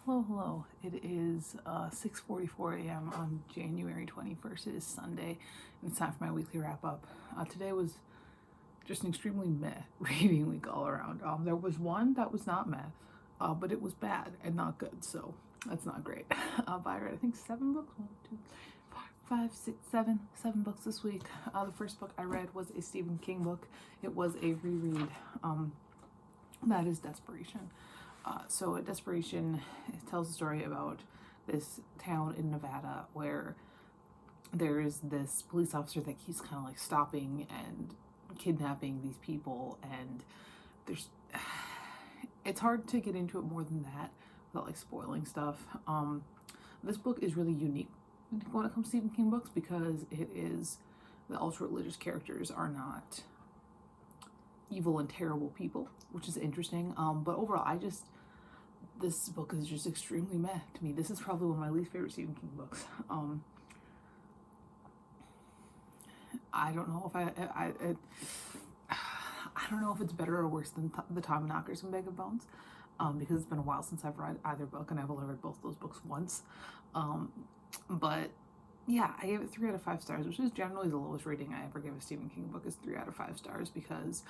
Hello. It is 6:44 a.m. on January 21st. It is Sunday, and it's time for my weekly wrap up. Today was just an extremely meh reading week all around. There was one that was not meh, but it was bad and not good, so that's not great. But I read, I think, 7 books. 1, 2, 4, 5, 6, 7 books this week. The first book I read was a Stephen King book. It was a reread. That is Desperation. So Desperation tells a story about this town in Nevada where there is this police officer that keeps kind of like stopping and kidnapping these people, and there's it's hard to get into it more than that without like spoiling stuff. This book is really unique when it comes to Stephen King books because it is the ultra religious characters are not evil and terrible people, which is interesting. But overall, this book is just extremely meh to me. This is probably one of my least favorite Stephen King books. I don't know if I don't know if it's better or worse than the Tom Knockers and Bag of Bones, because it's been a while since I've read either book, and I've only read both those books once. But yeah, I gave it 3 out of 5 stars, which is generally the lowest rating I ever give a Stephen King book, is 3 out of 5 stars, because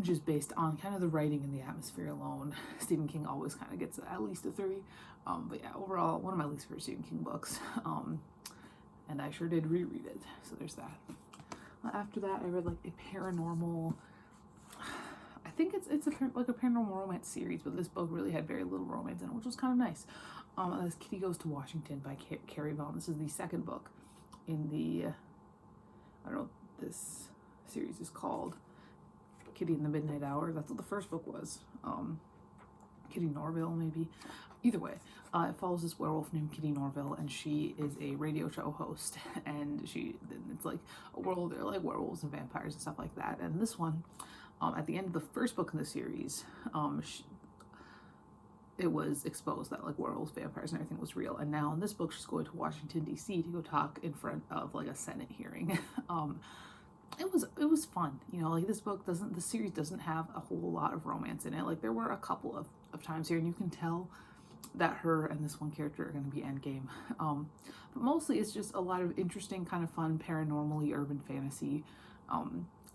just based on kind of the writing and the atmosphere alone, Stephen King always kind of gets at least a 3. But yeah, overall, one of my least favorite Stephen King books. And I sure did reread it, so there's that. After that, I read like a paranormal, I think it's like a paranormal romance series, but this book really had very little romance in it, which was kind of nice. This Kitty Goes to Washington by Carrie, Vaughn. This is the second book in the, I don't know what this series is called. Kitty in the Midnight Hour. That's what the first book was. Kitty Norville, maybe. Either way, it follows this werewolf named Kitty Norville, and she is a radio show host. And it's like a world, they're like werewolves and vampires and stuff like that. And this one, at the end of the first book in the series, it was exposed that like werewolves, vampires, and everything was real. And now in this book, she's going to Washington D.C. to go talk in front of like a Senate hearing. It was fun, like the series doesn't have a whole lot of romance in it. Like there were a couple of times here, and you can tell that her and this one character are going to be endgame. But mostly it's just a lot of interesting, kind of fun, paranormally urban fantasy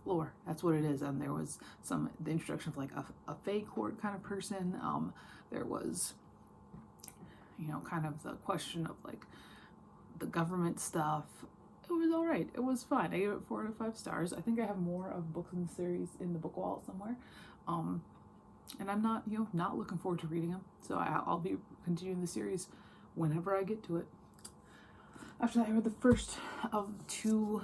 lore. That's what it is. And there was the introduction of like a fae court kind of person. There was, kind of the question of like the government stuff. It was all right. It was fun. I gave it 4 out of 5 stars. I think I have more of books in the series in the book wall somewhere. And I'm not, not looking forward to reading them. So I'll be continuing the series whenever I get to it. After that, I read the first of 2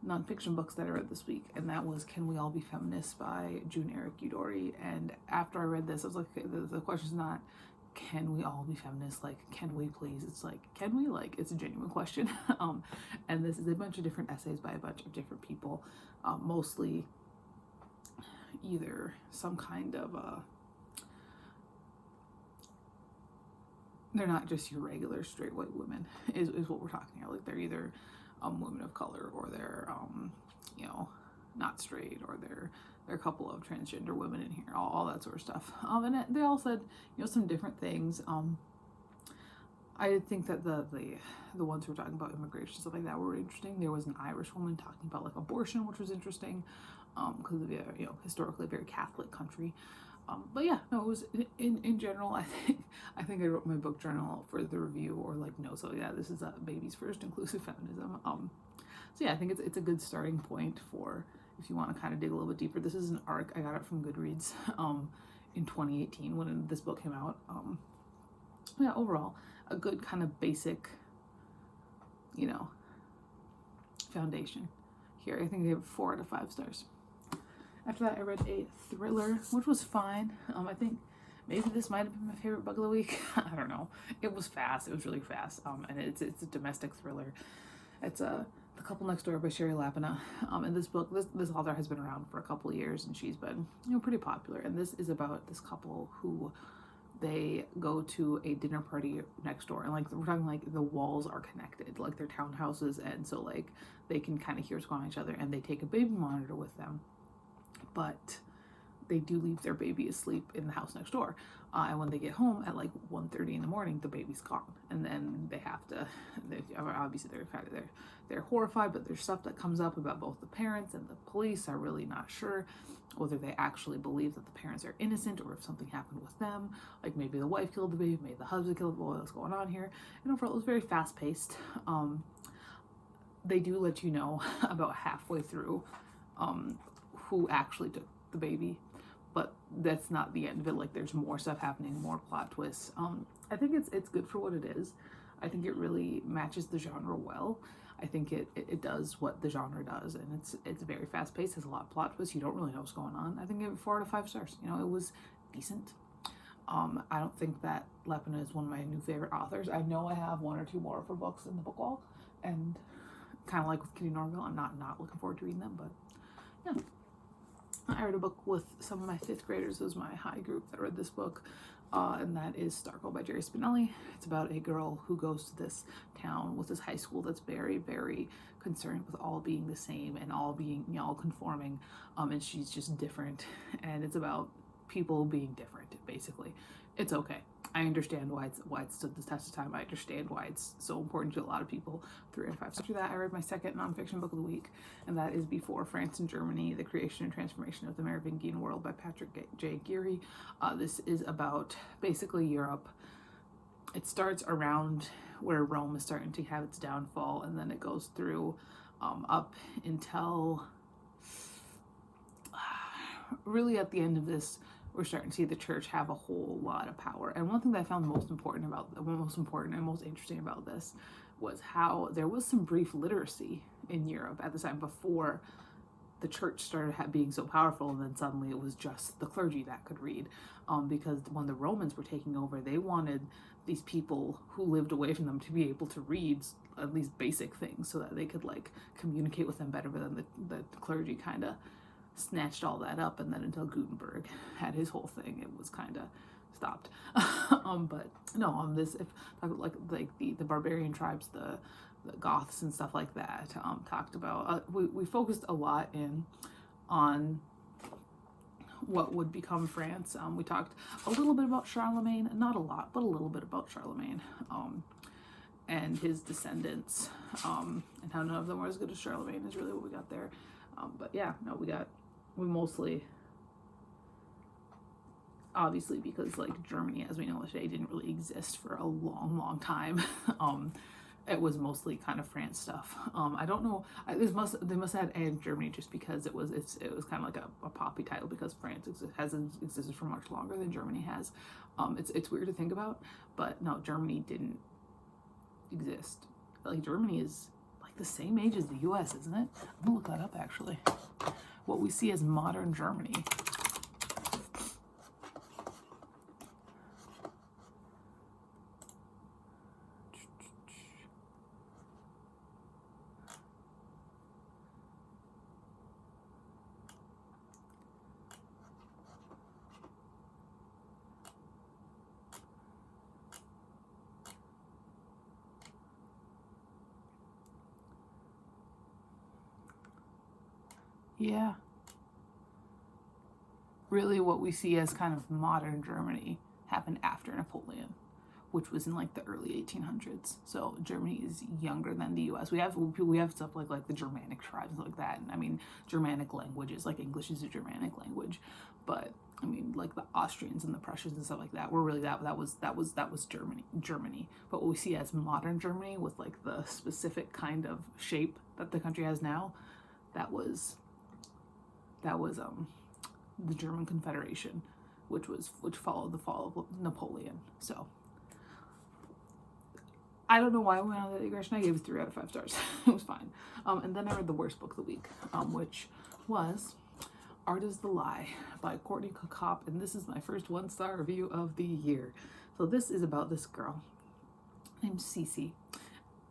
nonfiction books that I read this week, and that was Can We All Be Feminists by eric-udorie. And after I read this, I was like, okay, the question's not, can we all be feminists? Like, can we please? It's like, can we? Like, it's a genuine question. And this is a bunch of different essays by a bunch of different people, mostly either some kind of they're not just your regular straight white women is what we're talking here. Like they're either women of color, or they're not straight, or they're a couple of transgender women in here, all that sort of stuff. And they all said some different things. I did think that the ones who were talking about immigration, stuff like that, were interesting. There was an Irish woman talking about like abortion, which was interesting, because of historically a very Catholic country. But yeah, no, it was in general. I think I wrote my book journal for the review, or like no. So yeah, this is baby's first inclusive feminism. So yeah, I think it's a good starting point for if you want to kind of dig a little bit deeper. This is an arc. I got it from Goodreads in 2018 when this book came out. Yeah, overall a good kind of basic, foundation here. I think I gave it 4 out of 5 stars. After that, I read a thriller, which was fine. I think maybe this might have been my favorite book of the week. I don't know. It was fast. It was really fast. And it's a domestic thriller. It's The Couple Next Door by Shari, lapena. And this book, this author has been around for a couple of years, and she's been pretty popular. And this is about this couple who they go to a dinner party next door, and like we're talking like the walls are connected, like they're townhouses, and so like they can kind of hear what's going on each other, and they take a baby monitor with them. But they do leave their baby asleep in the house next door. And when they get home at like 1:30 in the morning, the baby's gone. And then they have to, obviously they're horrified, but there's stuff that comes up about both the parents and the police are really not sure whether they actually believe that the parents are innocent or if something happened with them. Like maybe the wife killed the baby, maybe the husband killed the boy, what's going on here. And overall, it was very fast paced. They do let you know about halfway through who actually took the baby, but that's not the end of it. Like there's more stuff happening, more plot twists. I think it's good for what it is. I think it really matches the genre well. I think it does what the genre does, and it's very fast paced. There's a lot of plot twists. You don't really know what's going on. I think I give it 4 out of 5 stars. You know, it was decent. I don't think that Lapena is one of my new favorite authors. I know I have 1 or 2 more of her books in the book wall, and kind of like with Kitty Norville, I'm not looking forward to reading them, but yeah. I read a book with some of my 5th graders. It was my high group that read this book, and that is Stargirl by Jerry Spinelli. It's about a girl who goes to this town with this high school that's very, very concerned with all being the same and all being, you know, all conforming, and she's just different, and it's about people being different, basically. It's okay. I understand why it's stood the test of time. I understand why it's so important to a lot of people. 3 out of 5. After that, I read my second nonfiction book of the week, and that is Before France and Germany: The Creation and Transformation of the Merovingian World by Patrick J. Geary. This is about basically Europe. It starts around where Rome is starting to have its downfall, and then it goes through up until really at the end of this, we're starting to see the church have a whole lot of power. And one thing that I found most important and most interesting about this was how there was some brief literacy in Europe at the time before the church started being so powerful, and then suddenly it was just the clergy that could read. Because when the Romans were taking over, they wanted these people who lived away from them to be able to read at least basic things so that they could like communicate with them better. But then the clergy kind of snatched all that up, and then until Gutenberg had his whole thing, it was kind of stopped. But no, this if like the barbarian tribes, the Goths and stuff like that, talked about. We focused a lot on what would become France. We talked a little bit about Charlemagne, not a lot, but a little bit about Charlemagne, and his descendants, and how none of them were as good as Charlemagne is really what we got there. But yeah, no, we mostly, obviously, because like Germany, as we know today, didn't really exist for a long, long time. It was mostly kind of France stuff. I don't know. They must have added Germany just because it was kind of like a poppy title, because France hasn't existed for much longer than Germany has. It's weird to think about, but no, Germany didn't exist. Like Germany is like the same age as the U.S., isn't it? I'm gonna look that up actually. What we see as modern Germany. Yeah. Really what we see as kind of modern Germany happened after Napoleon, which was in like the early 1800s. So Germany is younger than the US. We have stuff like the Germanic tribes like that. And I mean, Germanic languages, like English is a Germanic language, but I mean, like the Austrians and the Prussians and stuff like that were really that was Germany. But what we see as modern Germany with like the specific kind of shape that the country has now, that was the German Confederation, which followed the fall of Napoleon. So I don't know why I went on that digression. I gave it 3 out of 5 stars. It was fine. And then I read the worst book of the week, which was Art is the Lie by Courtney Hopp, and this is my first 1-star review of the year. So this is about this girl named Cece.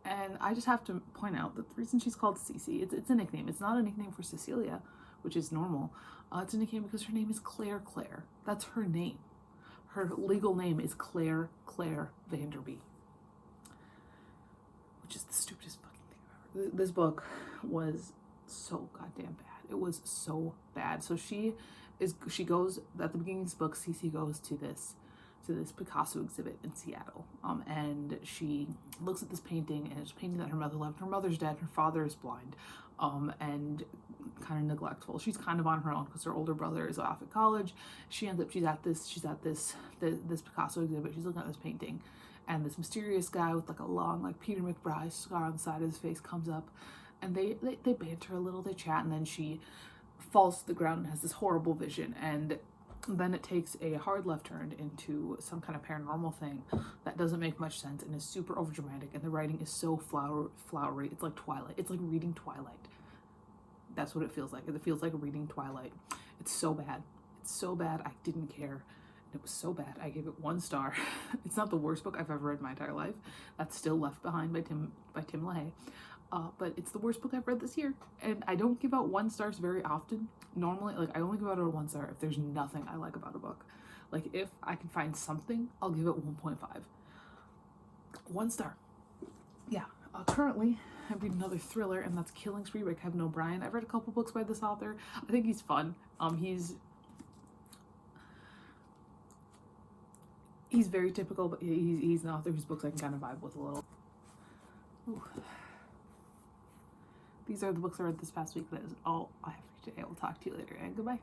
And I just have to point out that the reason she's called Cece, it's a nickname. It's not a nickname for Cecilia, which is normal. It's a nickname because her name is Claire. That's her name. Her legal name is Claire Vanderby, which is the stupidest fucking thing ever. This book was so goddamn bad. It was so bad. So she she goes at the beginning of this book. Cece goes to this Picasso exhibit in Seattle, and she looks at this painting, and it's a painting that her mother left. Her mother's dead, her father is blind, and kind of neglectful. She's kind of on her own because her older brother is off at college. She's at this Picasso exhibit. She's looking at this painting, and this mysterious guy with like a long, like Peter McBride scar on the side of his face comes up, and they banter a little, they chat, and then she falls to the ground and has this horrible vision, and then it takes a hard left turn into some kind of paranormal thing that doesn't make much sense and is super overdramatic, and the writing is so flowery. It's like Twilight. It's like reading Twilight. That's what it feels like. It feels like reading Twilight. It's so bad. It's so bad. I didn't care. It was so bad. I gave it 1 star. It's not the worst book I've ever read in my entire life. That's still Left Behind by Tim LaHaye. But it's the worst book I've read this year, and I don't give out 1 stars very often. Normally, like, I only give out a 1 star if there's nothing I like about a book. Like, if I can find something, I'll give it 1.5. 1 star. Yeah. Currently, I'm reading another thriller, and that's Killing Spree by Kevin O'Brien. I've read a couple books by this author. I think he's fun. He's very typical, but he's an author whose books I can kind of vibe with a little. Ooh. These are the books I read this past week. That is all I have for today. I will talk to you later, and goodbye.